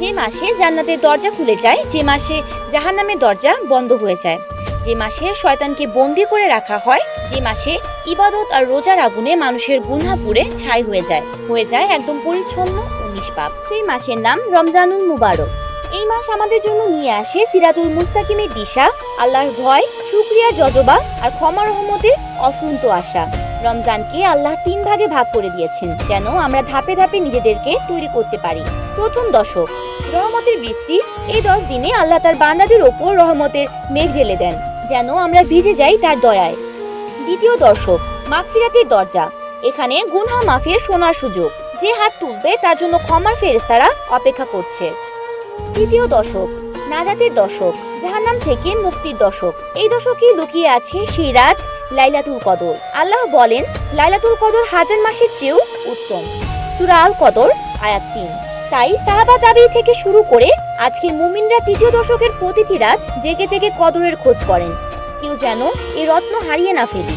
যে মাসে জান্নাতের দরজা খুলে যায়, যে মাসে জাহান্নামের দরজা বন্ধ হয়ে যায়, যে মাসে শয়তানকে বন্দী করে রাখা হয়, যে মাসে ইবাদত আর রোজার আগুনে মানুষের গুনাহ পুড়ে ছাই হয়ে যায় একদম পরিচ্ছন্ন ও নিষ্পাপ। সেই মাসের নাম রমজানুল মুবারক। এই মাস আমাদের জন্য নিয়ে আসে সিরাতুল মুস্তাকিমের দিশা, আল্লাহর ভয়, শুকরিয়া, জজবা আর ক্ষমা রহমতের অফুরন্ত আশা। রমজানকে আল্লাহ 3 ভাগে ভাগ করে দিয়েছেন, যেন আমরা ধাপে ধাপে নিজেদেরকে তৈরি করতে পারি। প্রথম দশক, রহমতের বৃষ্টি। এই 10 দিনে আল্লাহ তার বান্দাদের ওপর রহমতের মেঘ ঢেলে দেন, যেন আমরা ভিজে যাই তার দয়ায়। দ্বিতীয় দশক, মাগফিরাতের দরজা। এখানে গুনাহ মাফের সোনার সুযোগ। যে হাত তুলবে তার জন্য ক্ষমার ফেরেশতারা অপেক্ষা করছে। তৃতীয় দশক, নাজাতের দশক, জাহান্নাম থেকে মুক্তির দশক। এই দশকে লুকিয়ে আছে সেই রাত, লাইলাতুল কদর। আল্লাহ বলেন, লাইলাতুল কদর 1000 মাসের চেয়েও উত্তম। সূরা আল কদর আয়াত 3। তাই সাহাবা তাবেঈ থেকে শুরু করে আজকের মুমিনরা তৃতীয় দশকের প্রতিটি রাত জেগে জেগে কদরের খোঁজ করেন। কেউ যেন এই রত্ন হারিয়ে না ফেলি।